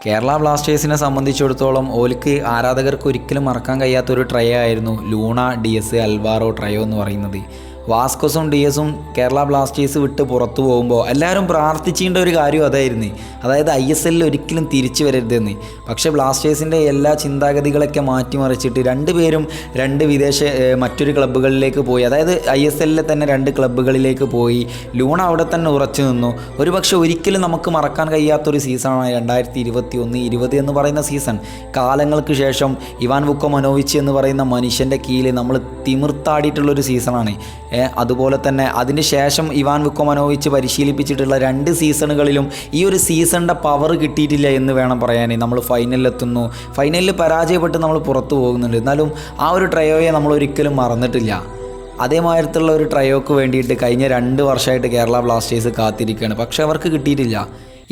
കേരള ബ്ലാസ്റ്റേഴ്സിനെ സംബന്ധിച്ചിടത്തോളം ഓൽക്ക് ആരാധകർക്ക് ഒരിക്കലും മറക്കാൻ കഴിയാത്തൊരു ട്രയോ ആയിരുന്നു ലൂണ ഡിയസ് അൽവാറോ ട്രയോ എന്ന് പറയുന്നത്. വാസ്കോസും ഡിയസും കേരള ബ്ലാസ്റ്റേഴ്സ് വിട്ട് പുറത്തു പോകുമ്പോൾ എല്ലാവരും പ്രാർത്ഥിക്കേണ്ട ഒരു കാര്യം അതായിരുന്നു, അതായത് ISL ഒരിക്കലും തിരിച്ചു വരരുതെന്ന്. പക്ഷേ ബ്ലാസ്റ്റേഴ്സിൻ്റെ എല്ലാ ചിന്താഗതികളൊക്കെ മാറ്റിമറിച്ചിട്ട് രണ്ടുപേരും മറ്റൊരു ക്ലബ്ബുകളിലേക്ക് പോയി, അതായത് ISL തന്നെ 2 ക്ലബ്ബുകളിലേക്ക് പോയി. ലൂണ അവിടെ തന്നെ ഉറച്ചു നിന്നു. ഒരുപക്ഷെ ഒരിക്കലും നമുക്ക് മറക്കാൻ കഴിയാത്തൊരു സീസണാണ് 2021-20 എന്ന് പറയുന്ന സീസൺ. കാലങ്ങൾക്ക് ശേഷം ഇവാൻ വുക്കോമനോവിച്ച് എന്ന് പറയുന്ന മനുഷ്യൻ്റെ കീഴിൽ നമ്മൾ തിമിർത്താടിയിട്ടുള്ളൊരു സീസണാണ്. അതുപോലെ തന്നെ അതിന് ശേഷം ഇവാൻ വുക്കോമനോവിച്ച് പരിശീലിപ്പിച്ചിട്ടുള്ള 2 സീസണുകളിലും ഈ ഒരു സീസണിൻ്റെ പവർ കിട്ടിയിട്ടില്ല എന്ന് വേണം പറയാൻ. നമ്മൾ ഫൈനലിലെത്തുന്നു, ഫൈനലിൽ പരാജയപ്പെട്ട് നമ്മൾ പുറത്തു പോകുന്നുണ്ട്, എന്നാലും ആ ഒരു ട്രയോയെ നമ്മൾ ഒരിക്കലും മറന്നിട്ടില്ല. അതേമാതിരത്തുള്ള ഒരു ട്രയോക്ക് വേണ്ടിയിട്ട് കഴിഞ്ഞ 2 വർഷമായിട്ട് കേരള ബ്ലാസ്റ്റേഴ്സ് കാത്തിരിക്കുകയാണ്, പക്ഷെ അവർക്ക് കിട്ടിയിട്ടില്ല.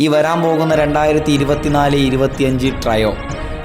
ഈ വരാൻ പോകുന്ന 2024-25 ട്രയോ,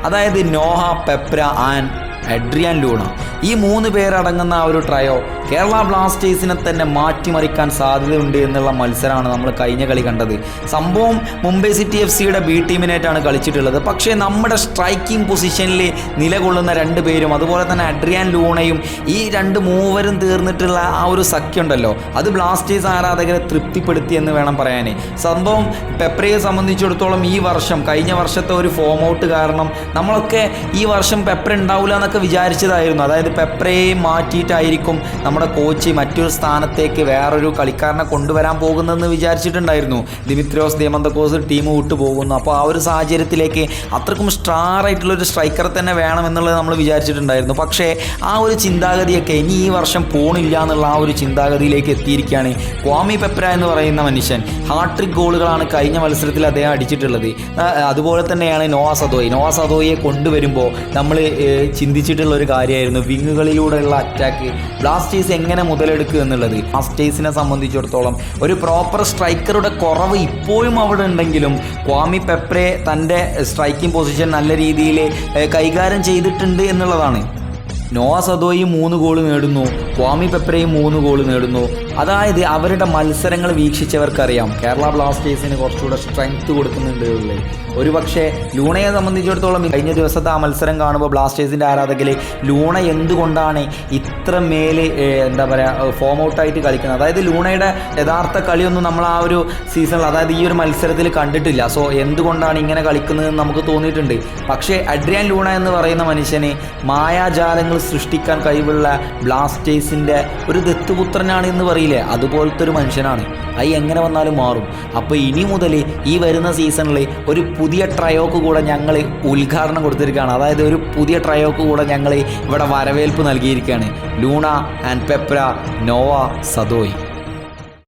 അതായത് Noah, Peprah and Adrian Luna, ഈ 3 പേരടങ്ങുന്ന ആ ഒരു ട്രയോ കേരള ബ്ലാസ്റ്റേഴ്സിനെ തന്നെ മാറ്റിമറിക്കാൻ സാധ്യതയുണ്ട് എന്നുള്ള മത്സരമാണ് നമ്മൾ കഴിഞ്ഞ കളി കണ്ടത്. സംഭവം മുംബൈ സിറ്റി FC ബി ടീമിനായിട്ടാണ് കളിച്ചിട്ടുള്ളത്. പക്ഷേ നമ്മുടെ സ്ട്രൈക്കിംഗ് പൊസിഷനിൽ നിലകൊള്ളുന്ന 2 പേരും അതുപോലെ തന്നെ എഡ്രിയാൻ ലൂണയും ഈ 2 മൂവരും തീർന്നിട്ടുള്ള ആ ഒരു സഖ്യമുണ്ടല്ലോ, അത് ബ്ലാസ്റ്റേഴ്സ് ആരാധകരെ തൃപ്തിപ്പെടുത്തി എന്ന് വേണം പറയാൻ. സംഭവം പെപ്രയെ സംബന്ധിച്ചിടത്തോളം ഈ വർഷം കഴിഞ്ഞ വർഷത്തെ ഒരു ഫോം ഔട്ട് കാരണം നമ്മളൊക്കെ ഈ വർഷം പെപ്ര ഉണ്ടാവില്ല എന്നൊക്കെ വിചാരിച്ചതായിരുന്നു. അതായത് പെപ്രയെ മാറ്റിയിട്ടായിരിക്കും നമ്മുടെ കോച്ച് മറ്റൊരു സ്ഥാനത്തേക്ക് വേറൊരു കളിക്കാരനെ കൊണ്ടുവരാൻ പോകുന്നതെന്ന് വിചാരിച്ചിട്ടുണ്ടായിരുന്നു. ദിമിത്രിയോസ് ദിയമന്തക്കോസ് ടീം വിട്ടു പോകുന്നു. അപ്പോൾ ആ ഒരു സാഹചര്യത്തിലേക്ക് അത്രക്കും സ്റ്റാർ ആയിട്ടുള്ളൊരു സ്ട്രൈക്കറെ തന്നെ വേണമെന്നുള്ളത് നമ്മൾ വിചാരിച്ചിട്ടുണ്ടായിരുന്നു. പക്ഷേ ആ ഒരു ചിന്താഗതിയൊക്കെ ഇനി ഈ വർഷം പോണില്ല എന്നുള്ള ആ ഒരു ചിന്താഗതിയിലേക്ക് എത്തിയിരിക്കുകയാണ് ക്വാമി പെപ്ര എന്ന് പറയുന്ന മനുഷ്യൻ. ഹാട്രിക് ഗോളുകളാണ് കഴിഞ്ഞ മത്സരത്തിൽ അദ്ദേഹം അടിച്ചിട്ടുള്ളത്. അതുപോലെ തന്നെയാണ് നോവ സദോയെ കൊണ്ടുവരുമ്പോൾ നമ്മൾ ചിന്തിച്ചിട്ടുള്ള ഒരു കാര്യമായിരുന്നു വിങ്ങുകളിലൂടെയുള്ള അറ്റാക്ക് ബ്ലാസ്റ്റേഴ്സ് എങ്ങനെ മുതലെടുക്കുക എന്നുള്ളത്. ബ്ലാസ്റ്റേഴ്സിനെ സംബന്ധിച്ചിടത്തോളം ഒരു പ്രോപ്പർ സ്ട്രൈക്കറുടെ കുറവ് ഇപ്പോഴും അവിടെ ഉണ്ടെങ്കിലും ക്വാമി പെപ്രെ തൻ്റെ സ്ട്രൈക്കിംഗ് പൊസിഷൻ നല്ല രീതിയിൽ കൈകാര്യം ചെയ്തിട്ടുണ്ട് എന്നുള്ളതാണ്. നോവ സദോയും 3 ഗോൾ നേടുന്നു, ക്വാമി പെപ്രയും 3 ഗോൾ നേടുന്നു. അതായത് അവരുടെ മത്സരങ്ങൾ വീക്ഷിച്ചവർക്കറിയാം കേരള ബ്ലാസ്റ്റേഴ്സിന് കുറച്ചുകൂടെ സ്ട്രെങ്ത് കൊടുക്കുന്നുണ്ട് ഉള്ളത്. ഒരുപക്ഷെ ലൂണയെ സംബന്ധിച്ചിടത്തോളം കഴിഞ്ഞ ദിവസത്തെ ആ മത്സരം കാണുമ്പോൾ ബ്ലാസ്റ്റേഴ്സിൻ്റെ ആരാധകർ ലൂണ എന്തുകൊണ്ടാണ് ഇത്ര മേല് ഫോം ഔട്ടായിട്ട് കളിക്കുന്നത്, അതായത് ലൂണയുടെ യഥാർത്ഥ കളിയൊന്നും നമ്മൾ ആ ഒരു സീസണിൽ, അതായത് ഈ ഒരു മത്സരത്തിൽ കണ്ടിട്ടില്ല. സോ എന്തുകൊണ്ടാണ് ഇങ്ങനെ കളിക്കുന്നതെന്ന് നമുക്ക് തോന്നിയിട്ടുണ്ട്. പക്ഷേ അഡ്രിയാൻ ലൂണ എന്ന് പറയുന്ന മനുഷ്യന് മായാജാലങ്ങൾ സൃഷ്ടിക്കാൻ കഴിവുള്ള ബ്ലാസ്റ്റേഴ്സിൻ്റെ ഒരു ദത്തുപുത്രനാണ് എന്ന് പറയില്ലേ, അതുപോലത്തെ ഒരു മനുഷ്യനാണ്. അത് എങ്ങനെ വന്നാലും മാറും. അപ്പോൾ ഇനി മുതൽ ഈ വരുന്ന സീസണിൽ ഒരു പുതിയ ട്രയോക്ക് കൂടെ ഞങ്ങൾ ഉദ്ഘാടനം കൊടുത്തിരിക്കുകയാണ്. അതായത് ഒരു പുതിയ ട്രയോക്ക് കൂടെ ഞങ്ങൾ ഇവിടെ വരവേൽപ്പ് നൽകിയിരിക്കുകയാണ്. Luna and Peprah Nova സദോയ്.